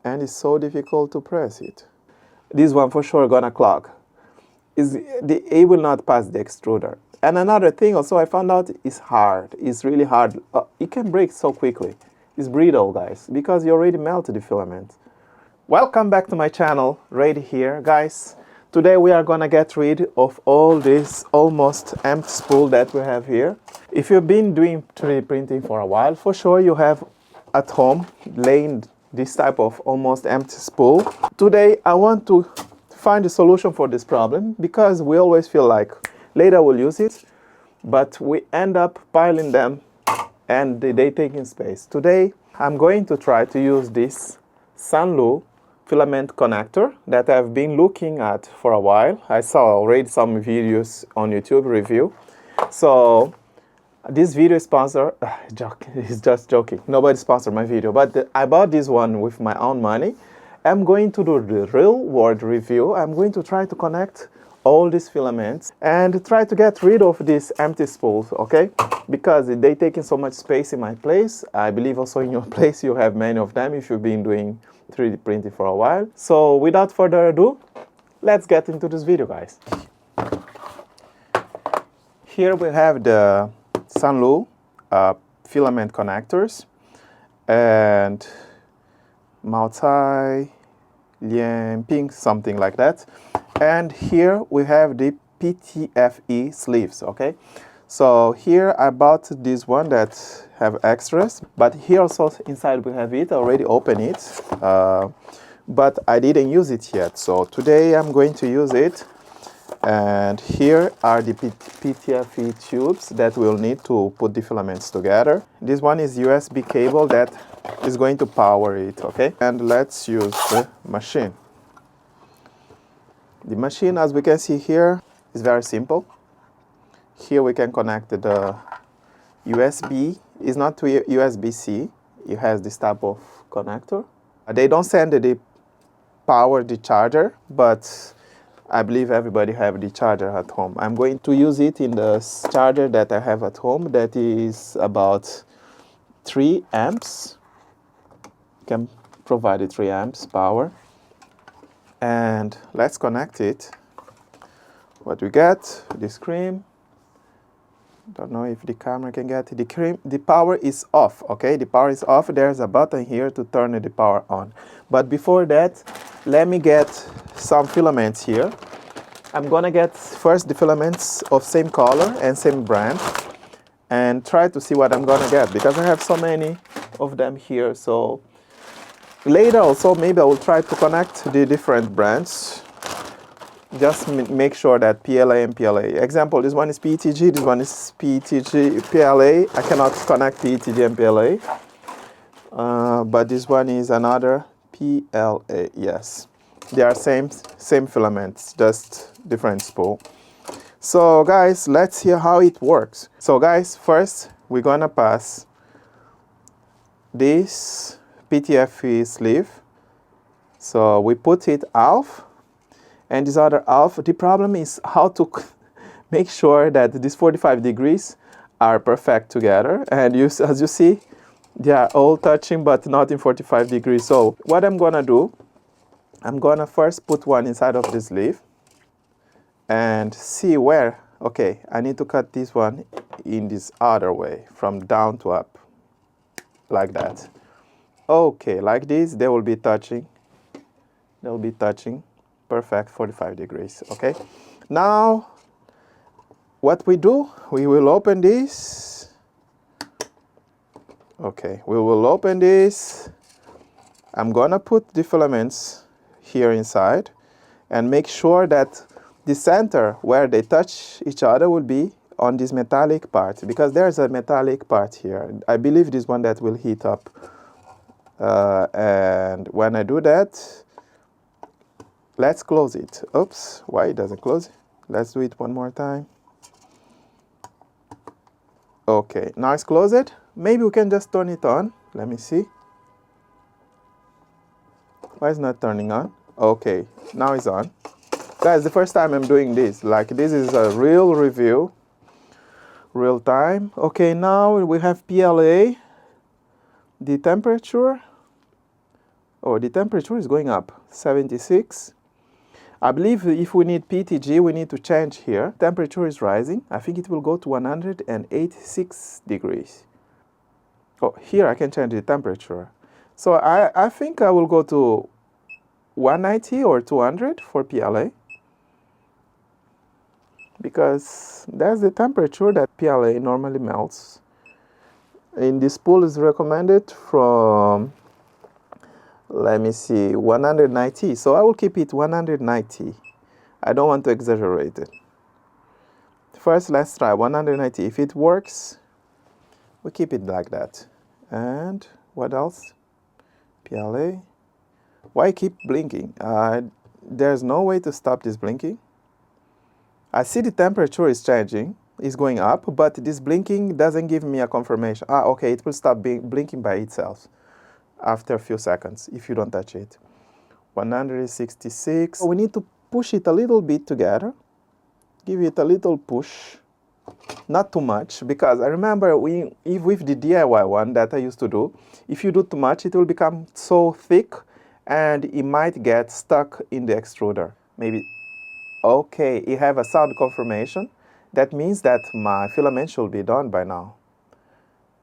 and it's so difficult to press it. This one for sure gonna clog. It will not pass the extruder. And another thing also I found out is hard. It's really hard. It can break so quickly. It's brittle, guys, because you already melted the filament. Welcome back to my channel, right here, guys. Today we are gonna get rid of all this almost empty spool that we have here. If you've been doing 3D printing for a while, for sure you have at home laying this type of almost empty spool. Today I want to find a solution for this problem because we always feel like later we'll use it, but we end up piling them and they taking space. Today I'm going to try to use this Sunlu filament connector that I've been looking at for a while. I saw already some videos on YouTube review. So this video is sponsored, it's just joking, nobody sponsored my video, but I bought this one with my own money. I'm going to do the real world review. I'm going to try to connect all these filaments and try to get rid of these empty spools, okay? Because they taking so much space in my place. I believe also in your place you have many of them if you've been doing 3D printing for a while. So without further ado, let's get into this video, guys. Here we have the Sunlu filament connectors and multi Lian pink, something like that. And here we have the PTFE sleeves, okay? So here I bought this one that have extras, but here also inside we have it, I already opened it, but I didn't use it yet. So today I'm going to use it. And here are the PTFE tubes that we'll need to put the filaments together. This one is USB cable that is going to power it, okay? And let's use the machine. The machine, as we can see here, is very simple. Here we can connect the USB. It's not to USB-C. It has this type of connector. They don't send the power, the charger, but I believe everybody have the charger at home. I'm going to use it in the charger that I have at home. That is about 3 amps. Can provide 3 amps power. And let's connect it. What we get, the screen. Don't know if the camera can get it. The power is off, okay? The power is off. There's a button here to turn the power on. But before that, let me get some filaments here. I'm gonna get first the filaments of same color and same brand and try to see what I'm gonna get because I have so many of them here. So later also maybe I will try to connect the different brands. Just make sure that PLA and PLA. Example, this one is PETG, this one is PETG, PLA. I cannot connect PETG and PLA. But this one is another PLA, yes. They are same filaments, just different spool. So guys, let's see how it works. So guys, first we're gonna pass this PTFE sleeve. So we put it half, and this other half. The problem is how to make sure that these 45 degrees are perfect together. And as you see, they are all touching, but not in 45 degrees. So what I'm gonna do, I'm gonna first put one inside of this sleeve and see where, okay, I need to cut this one in this other way, from down to up, like that. Okay, like this, they will be touching. They'll be touching, perfect, 45 degrees, okay? Now, what we do, we will open this. Okay, we will open this. I'm gonna put the filaments here inside and make sure that the center where they touch each other will be on this metallic part, because there's a metallic part here. I believe this one that will heat up. And when I do that, let's close it. Oops, why it doesn't close? Let's do it one more time. Okay, now it's closed. Maybe we can just turn it on. Let me see. Why is it not turning on? Okay, now it's on. Guys, the first time I'm doing this. Like, this is a real review. Real time. Okay, now we have PLA. The temperature. Oh, the temperature is going up. 76. I believe if we need PTG, we need to change here. Temperature is rising. I think it will go to 186 degrees. Oh, here I can change the temperature. So I think I will go to 190 or 200 for PLA, because that's the temperature that PLA normally melts. In this pool is recommended from, let me see, 190. So I will keep it 190. I don't want to exaggerate it. First, let's try 190. If it works, we keep it like that. And what else? PLA. Why keep blinking? There's no way to stop this blinking. I see the temperature is changing, is going up, but this blinking doesn't give me a confirmation. Okay, it will stop blinking by itself after a few seconds if you don't touch it. 166. We need to push it a little bit together. Give it a little push. Not too much, because I remember if with the DIY one that I used to do, if you do too much, it will become so thick and it might get stuck in the extruder. Maybe. Okay, it have a sound confirmation. That means that my filament should be done by now.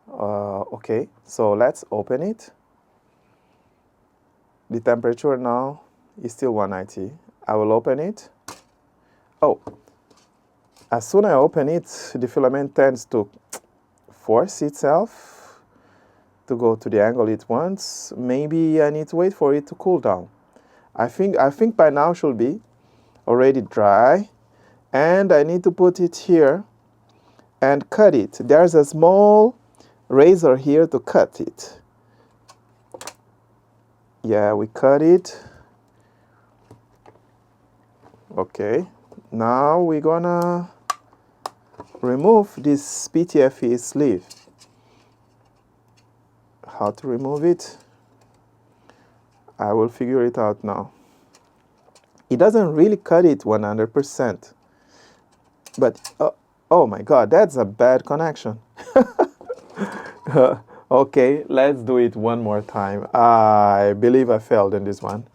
Okay, so let's open it. The temperature now is still 190. I will open it. Oh, as soon as I open it, the filament tends to force itself to go to the angle it wants. Maybe I need to wait for it to cool down. I think by now should be already dry, and I need to put it here and cut it. There's a small razor here to cut it. Yeah, we cut it. Okay, now we're gonna remove this PTFE sleeve. How to remove it? I will figure it out now. It doesn't really cut it 100%. But, oh my God, that's a bad connection. Okay, let's do it one more time. I believe I failed in this one.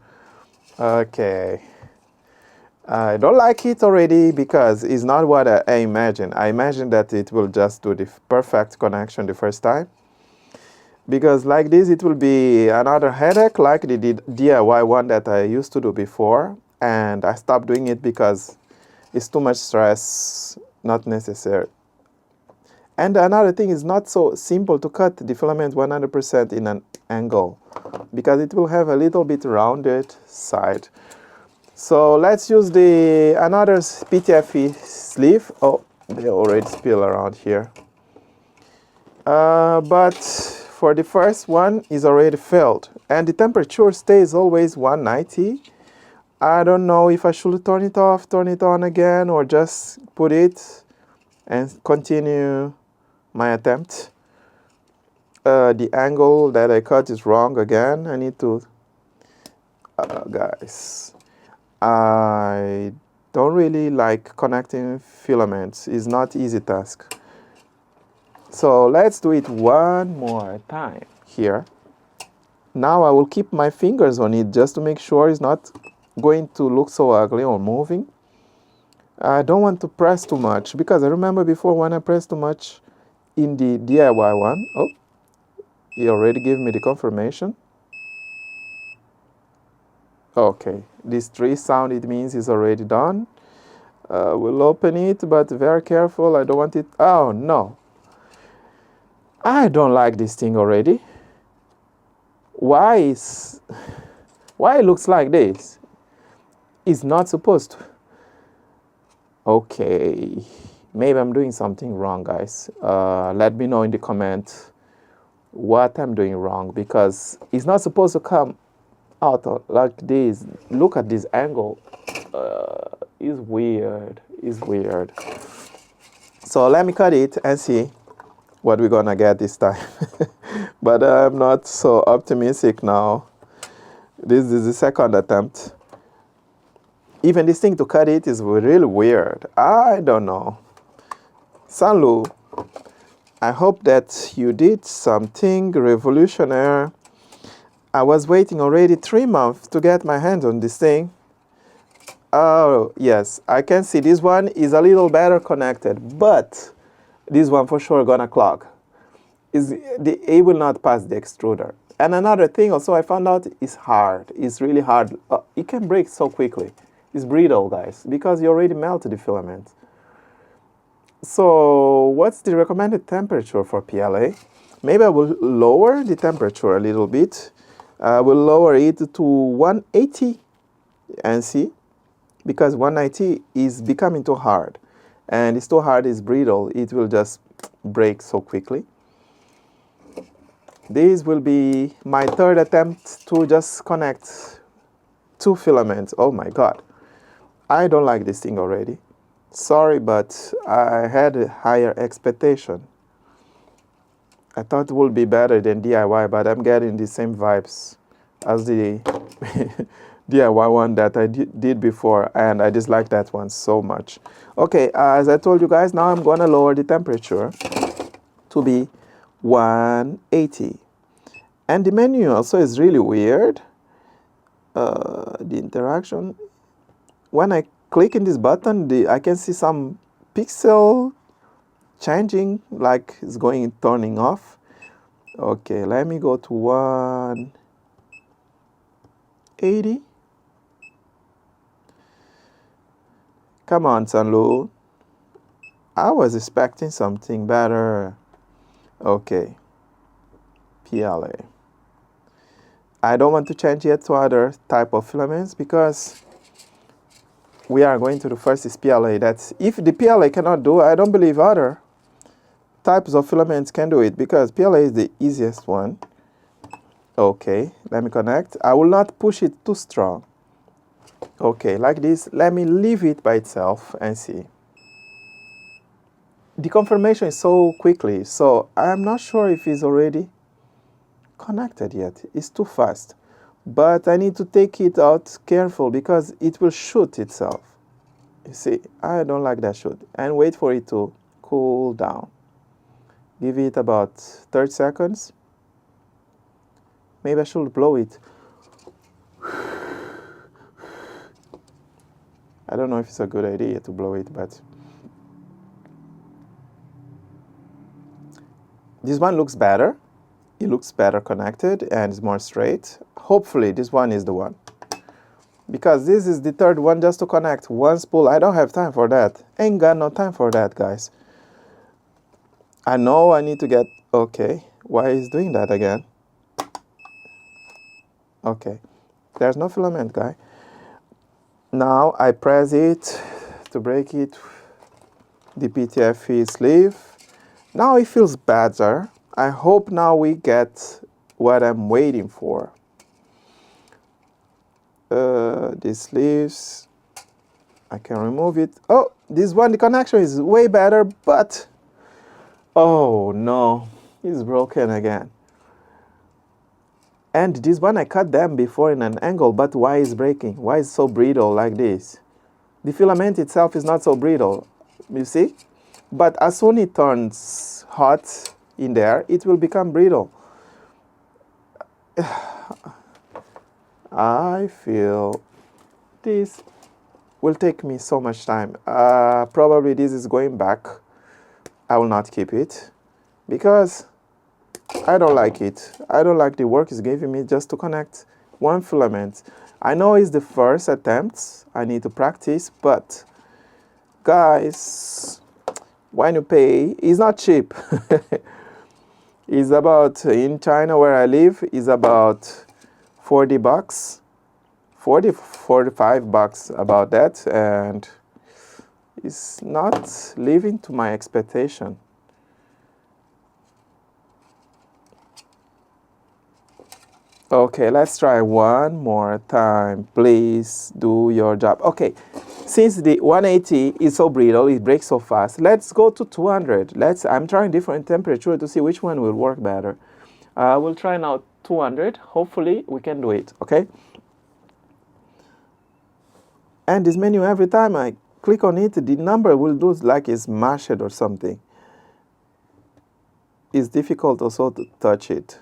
Okay. I don't like it already because it's not what I imagined. I imagined that it will just do the perfect connection the first time. Because like this, it will be another headache like the DIY one that I used to do before. And I stopped doing it because it's too much stress, not necessary. And another thing is not so simple to cut the filament 100% in an angle, because it will have a little bit rounded side. So let's use another PTFE sleeve. Oh, they already spill around here. But for the first one is already filled, and the temperature stays always 190. I don't know if I should turn it off, turn it on again, or just put it and continue my attempt. The angle that I cut is wrong again. I need to, guys, I don't really like connecting filaments. It's not easy task. So let's do it one more time here. Now I will keep my fingers on it just to make sure it's not going to look so ugly or moving. I don't want to press too much, because I remember before when I pressed too much in the DIY one. Oh, he already gave me the confirmation. Okay, this 3 sound, it means it's already done. We'll open it, but very careful. I don't want it. Oh no, I don't like this thing already. Why it looks like this? It's not supposed to. Okay, maybe I'm doing something wrong, guys. Let me know in the comment what I'm doing wrong, because it's not supposed to come out like this. Look at this angle. It's weird. It's weird. So let me cut it and see what we're gonna get this time. But I'm not so optimistic now. This is the second attempt. Even this thing to cut it is really weird. I don't know. Sunlu, I hope that you did something revolutionary. I was waiting already 3 months to get my hands on this thing. Oh, yes, I can see this one is a little better connected, but this one for sure gonna clog. It will not pass the extruder. And another thing also I found out is hard. It's really hard. It can break so quickly. It's brittle, guys, because you already melted the filament. So what's the recommended temperature for PLA? Maybe I will lower the temperature a little bit. I will lower it to 180 NC, because 190 is becoming too hard. And it's too hard, it's brittle. It will just break so quickly. This will be my third attempt to just connect 2 filaments. Oh my God. I don't like this thing already. Sorry, but I had a higher expectation. I thought it would be better than DIY, but I'm getting the same vibes as the DIY one that I did before, and I dislike that one so much. Okay, as I told you guys, now I'm gonna lower the temperature to be 180. And the menu also is really weird. The interaction, when I click in this button, I can see some pixel changing, like it's turning off. Okay, let me go to 180. Come on, Sunlu. I was expecting something better. Okay, PLA. I don't want to change yet to other type of filaments because we are going to the first is PLA. That's if the PLA cannot do, I don't believe other types of filaments can do it, because PLA is the easiest one. Okay, let me connect. I will not push it too strong. Okay, like this. Let me leave it by itself and see. The confirmation is so quickly, so I'm not sure if it's already connected yet. It's too fast. But I need to take it out careful because it will shoot itself. You see, I don't like that shoot. And wait for it to cool down. Give it about 30 seconds. Maybe I should blow it. I don't know if it's a good idea to blow it, but this one looks better. It looks better connected and it's more straight. Hopefully this one is the one, because this is the third one just to connect one spool. I don't have time for that. Ain't got no time for that, guys. I know I need to get... Okay, why is doing that again? Okay, there's no filament, guy. Now I press it to break it, the PTFE sleeve. Now it feels better. I hope now we get what I'm waiting for. These sleeves, I can remove it. Oh, this one, the connection is way better, but oh no, it's broken again. And this one, I cut them before in an angle, but why is breaking? Why is it so brittle like this? The filament itself is not so brittle, you see? But as soon as it turns hot in there, it will become brittle. I feel this will take me so much time. Probably this is going back. I will not keep it because I don't like it. I don't like the work it's giving me just to connect one filament. I know it's the first attempt. I need to practice, but guys, when you pay, it's not cheap. It's about, in China where I live, is about 40 bucks, 45 bucks about that, and it's not living to my expectation. Okay, let's try one more time. Please do your job. Okay, since the 180 is so brittle, it breaks so fast, let's go to 200. I'm trying different temperature to see which one will work better. We'll try now 200. Hopefully we can do it, okay? And this menu, every time I click on it, the number will do like it's mashed or something. It's difficult also to touch it.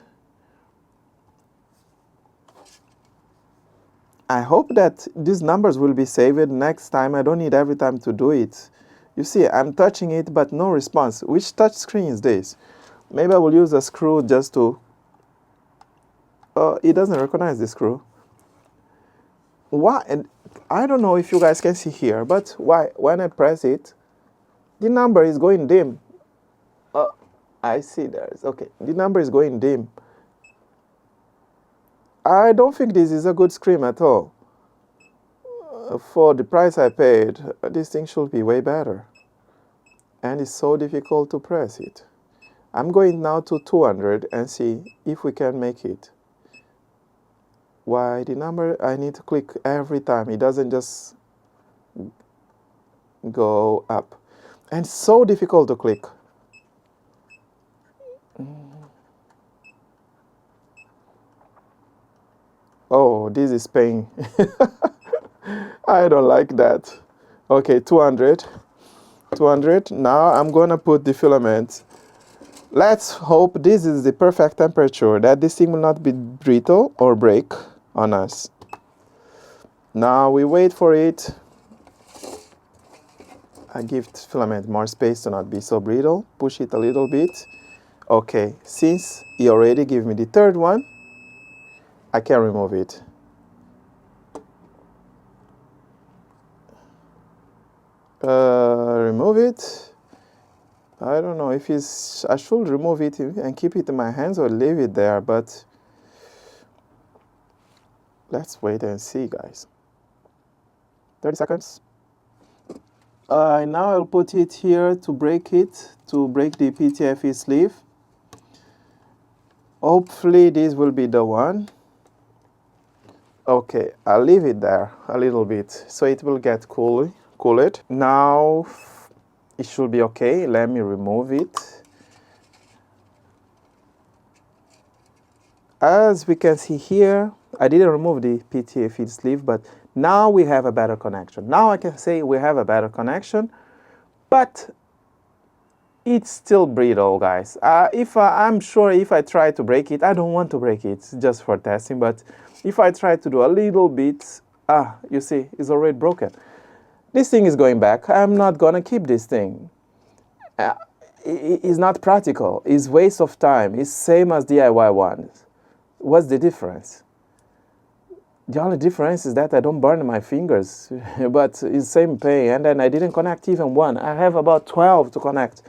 I hope that these numbers will be saved next time. I don't need every time to do it. You see, I'm touching it, but no response. Which touch screen is this? Maybe I will use a screw just to... it doesn't recognize the screw. Why? And I don't know if you guys can see here, but why? When I press it, the number is going dim. I see there's... Okay, the number is going dim. I don't think this is a good screen at all. For the price I paid, this thing should be way better. And it's so difficult to press it. I'm going now to 200 and see if we can make it. Why the number, I need to click every time. It doesn't just go up. And it's so difficult to click. Oh, this is pain. I don't like that. Okay, 200. 200. Now I'm gonna put the filament. Let's hope this is the perfect temperature, that this thing will not be brittle or break on us. Now we wait for it. I give filament more space to not be so brittle. Push it a little bit. Okay, since he already gave me the third one, I can remove it. Remove it. I don't know if it's... I should remove it and keep it in my hands or leave it there, but let's wait and see, guys. 30 seconds. Now I'll put it here to break it, to break the PTFE sleeve. Hopefully this will be the one. Okay, I'll leave it there a little bit so it will get cooled. Now it should be okay. Let me remove it. As we can see here, I didn't remove the PTFE sleeve, but now we have a better connection. Now I can say we have a better connection, but it's still brittle, guys. I'm sure if I try to break it, I don't want to break it just for testing, but if I try to do a little bit, you see, it's already broken. This thing is going back. I'm not gonna keep this thing. It's not practical. It's waste of time. It's same as DIY ones. What's the difference? The only difference is that I don't burn my fingers, but it's same pain. And then I didn't connect even one. I have about 12 to connect.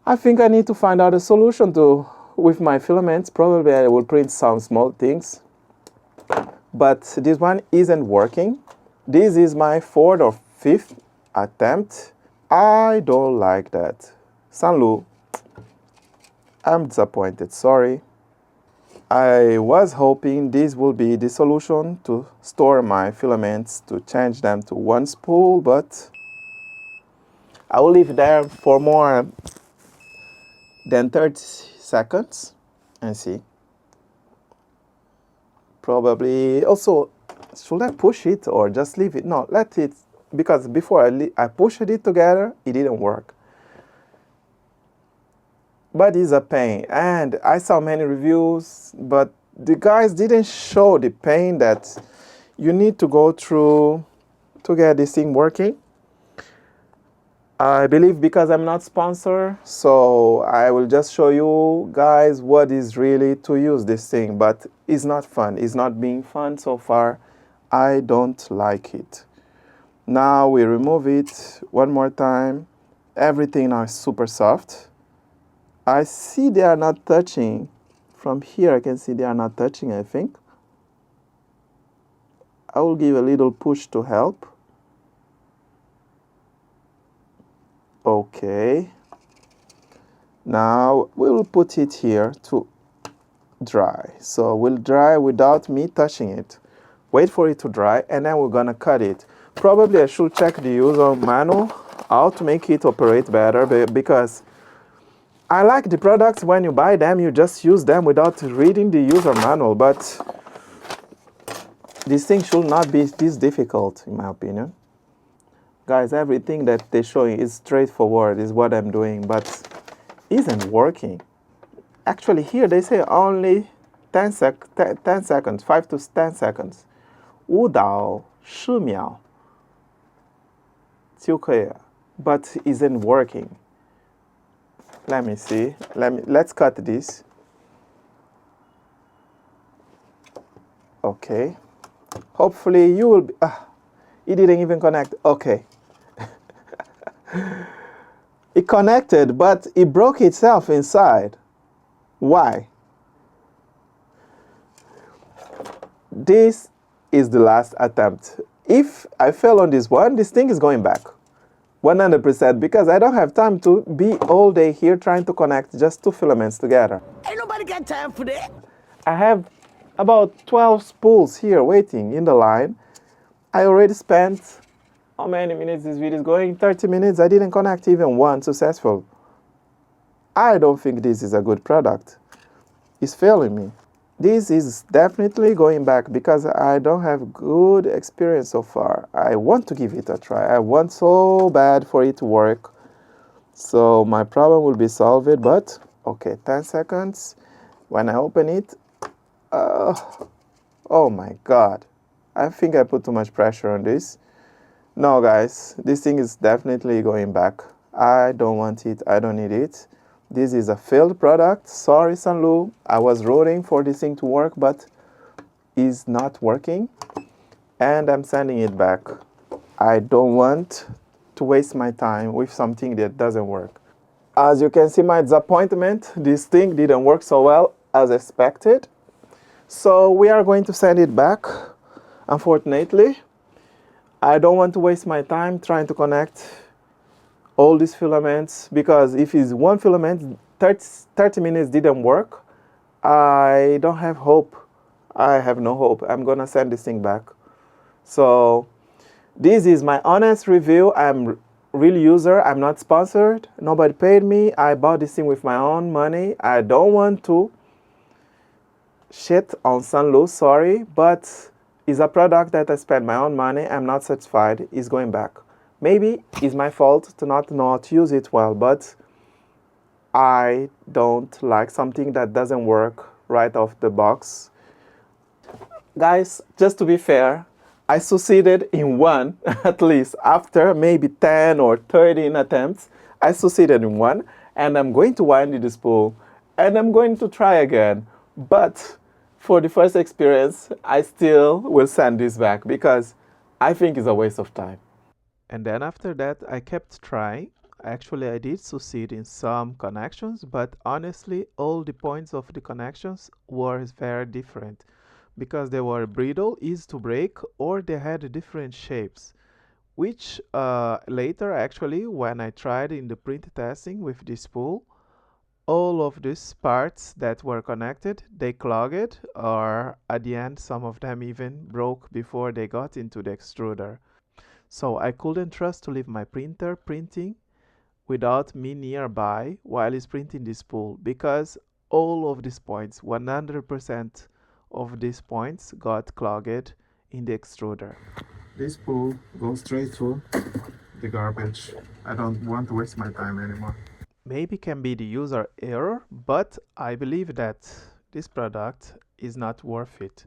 I think I need to find out a solution with my filaments. Probably I will print some small things, but this one isn't working. This is my 4th or 5th attempt. I don't like that. Sunlu, I'm disappointed, sorry. I was hoping this will be the solution to store my filaments, to change them to one spool, but I will leave it there for more than 30 seconds and see. Probably also, should I push it or just leave it? No, let it, because before I pushed it together, it didn't work. But it's a pain, and I saw many reviews, but the guys didn't show the pain that you need to go through to get this thing working. I believe because I'm not sponsored, so I will just show you guys what is really to use this thing, but it's not fun. It's not being fun so far. I don't like it. Now we remove it one more time. Everything now is super soft. I see they are not touching. From here I can see they are not touching, I think. I will give a little push to help. Okay. Now we will put it here to dry. So we'll dry without me touching it. Wait for it to dry, and then we're gonna cut it. Probably I should check the user manual, how to make it operate better, because I like the products when you buy them, you just use them without reading the user manual, but this thing should not be this difficult, in my opinion. Guys, everything that they're showing is straightforward, is what I'm doing, but isn't working. Actually, here they say only 10 seconds, 5 to 10 seconds. 舞蹈10秒就可以了 but isn't working. Let me see. Let's cut this. Okay. Hopefully you will be. It didn't even connect. Okay. It connected, but it broke itself inside. Why? This is the last attempt. If I fail on this one, this thing is going back. 100% because I don't have time to be all day here trying to connect just 2 filaments together. Ain't nobody got time for that. I have about 12 spools here waiting in the line. I already spent, how many minutes this video is going? 30 minutes. I didn't connect even one successful. I don't think this is a good product. It's failing me. This is definitely going back because I don't have good experience so far. I want to give it a try. I want so bad for it to work. So my problem will be solved, but okay, 10 seconds. When I open it, oh my God. I think I put too much pressure on this. No, guys, this thing is definitely going back. I don't want it. I don't need it. This is a failed product. Sorry, Sunlu. I was rooting for this thing to work, but it's not working. And I'm sending it back. I don't want to waste my time with something that doesn't work. As you can see my disappointment, this thing didn't work so well as expected. So we are going to send it back. Unfortunately, I don't want to waste my time trying to connect all these filaments because if it's one filament, 30 minutes didn't work, I don't have hope. I have no hope. I'm gonna send this thing back. So this is my honest review. I'm real user. I'm not sponsored. Nobody paid me. I bought this thing with my own money. I don't want to shit on Sunlu, sorry, but it's a product that I spent my own money. I'm not satisfied. It's going back. Maybe it's my fault to not use it well, but I don't like something that doesn't work right off the box. Guys, just to be fair, I succeeded in one, at least. After maybe 10 or 13 attempts, I succeeded in one, and I'm going to wind the spool, and I'm going to try again. But for the first experience, I still will send this back because I think it's a waste of time. And then after that, I kept trying. Actually, I did succeed in some connections, but honestly, all the points of the connections were very different because they were brittle, easy to break, or they had different shapes, which later, actually, when I tried in the print testing with this spool, all of these parts that were connected, they clogged, or at the end, some of them even broke before they got into the extruder. So I couldn't trust to leave my printer printing without me nearby while it's printing this spool because all of these points, 100% of these points got clogged in the extruder. This spool goes straight to the garbage. I don't want to waste my time anymore. Maybe can be the user error, but I believe that this product is not worth it.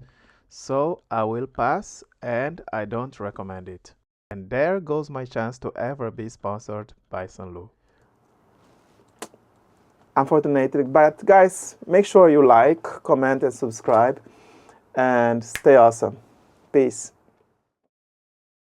So I will pass and I don't recommend it. And there goes my chance to ever be sponsored by Sunlu. Unfortunately, but guys, make sure you like, comment and subscribe and stay awesome. Peace.